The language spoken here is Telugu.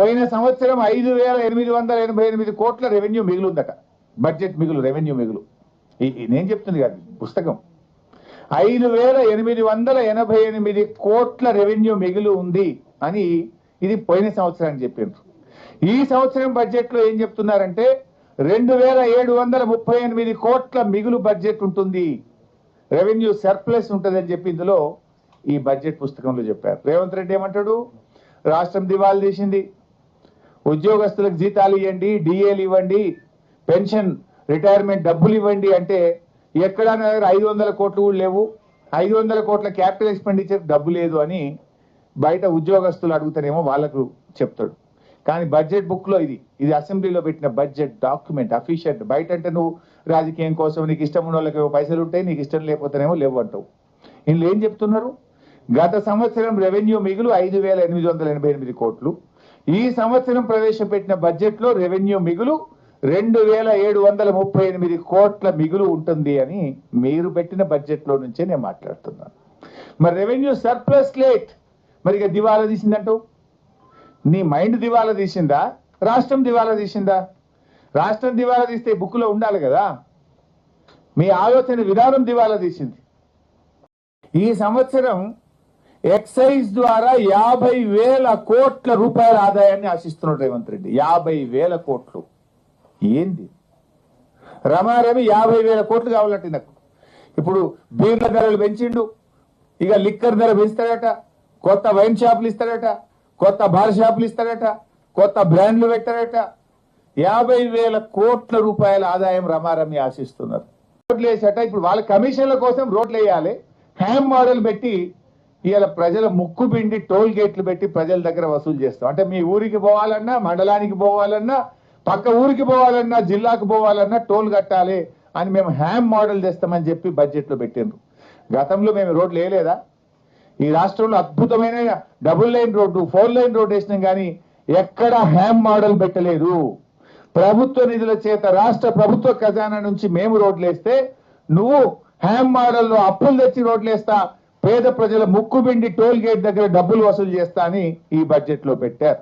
పోయిన సంవత్సరం 5,888 కోట్ల రెవెన్యూ మిగులుందట. బడ్జెట్ మిగులు, రెవెన్యూ మిగులు. నేను చెప్తుంది కాదు, పుస్తకం. 5,888 కోట్ల రెవెన్యూ మిగులు ఉంది అని ఇది పోయిన సంవత్సరానికి చెప్పిండ్రు. ఈ సంవత్సరం బడ్జెట్ లో ఏం చెప్తున్నారంటే 2,738 కోట్ల మిగులు బడ్జెట్ ఉంటుంది, రెవెన్యూ సర్ప్లస్ ఉంటుంది అని చెప్పి ఇందులో ఈ బడ్జెట్ పుస్తకంలో చెప్పారు. రేవంత్ రెడ్డి ఏమంటాడు, రాష్ట్రం దివాళా తీసింది, ఉద్యోగస్తులకు జీతాలు ఇవ్వండి, డిఏలు ఇవ్వండి, పెన్షన్ రిటైర్మెంట్ డబ్బులు ఇవ్వండి అంటే ఎక్కడా 500 కోట్లు కూడా లేవు, 500 కోట్ల క్యాపిటల్ ఎక్స్పెండిచర్ డబ్బు లేదు అని బయట ఉద్యోగస్తులు అడుగుతారేమో వాళ్ళకు చెప్తాడు. కానీ బడ్జెట్ బుక్ లో ఇది అసెంబ్లీలో పెట్టిన బడ్జెట్ డాక్యుమెంట్ అఫీషియల్. బయట అంటే నువ్వు రాజకీయం కోసం నీకు ఇష్టం ఉన్న వాళ్ళకి పైసలు ఉంటాయి, నీకు ఇష్టం లేకపోతేనేమో లేవు అంటావు. ఇందులో ఏం చెప్తున్నారు, గత సంవత్సరం రెవెన్యూ మిగులు 5,888 కోట్లు, ఈ సంవత్సరం ప్రవేశపెట్టిన బడ్జెట్ లో రెవెన్యూ మిగులు 2,738 కోట్ల మిగులు ఉంటుంది అని మీరు పెట్టిన బడ్జెట్ లో నుంచే నేను మాట్లాడుతున్నాను. మరి రెవెన్యూ సర్ప్లస్ లేట్, మరి ఇక దివాలా తీసిందంటావు. నీ మైండ్ దివాలా తీసిందా, రాష్ట్రం దివాలా తీసిందా? రాష్ట్రం దివాలా తీస్తే బుక్ లో ఉండాలి కదా. మీ ఆలోచన విధానం దివాలా తీసింది. ఈ సంవత్సరం ఎక్సైజ్ ద్వారా 50,000 కోట్ల రూపాయల ఆదాయాన్ని ఆశిస్తున్నాడు రేవంత్ రెడ్డి. 50,000 కోట్లు ఏంది? రమారమి 50,000 కోట్లు కావాలంటే నాకు. ఇప్పుడు బీర్ల ధరలు పెంచిండు, ఇక లిక్కర్ ధర పెంచుతాడట, కొత్త వైన్ షాపులు ఇస్తాడట, కొత్త బార్ షాపులు ఇస్తాడట, కొత్త బ్రాండ్లు పెట్టాడట. 50,000 కోట్ల రూపాయల ఆదాయం రమారమి ఆశిస్తున్నారు. రోడ్లు వేసట, ఇప్పుడు వాళ్ళ కమిషన్ల కోసం రోడ్లు వేయాలి, హ్యామ్ మోడల్ పెట్టి ఇవాళ ప్రజల ముక్కు పిండి టోల్ గేట్లు పెట్టి ప్రజల దగ్గర వసూలు చేస్తాం. అంటే మీ ఊరికి పోవాలన్నా, మండలానికి పోవాలన్నా, పక్క ఊరికి పోవాలన్నా, జిల్లాకు పోవాలన్నా టోల్ కట్టాలి అని మేము హ్యామ్ మోడల్ చేస్తామని చెప్పి బడ్జెట్ లో పెట్టిండ్రు. గతంలో మేము రోడ్లు వేయలేదా? ఈ రాష్ట్రంలో అద్భుతమైన double line road, 4 line road వేసినాం కానీ ఎక్కడ హ్యామ్ మోడల్ పెట్టలేదు. ప్రభుత్వ నిధుల చేత రాష్ట్ర ప్రభుత్వ ఖజానా నుంచి మేము రోడ్లు వేస్తే నువ్వు హ్యామ్ మోడల్లో అప్పులు తెచ్చి రోడ్లు వేస్తా, పేద ప్రజల ముక్కు పిండి టోల్ గేట్ దగ్గర డబ్బులు వసూలు చేస్తా అని ఈ బడ్జెట్ లో పెట్టారు.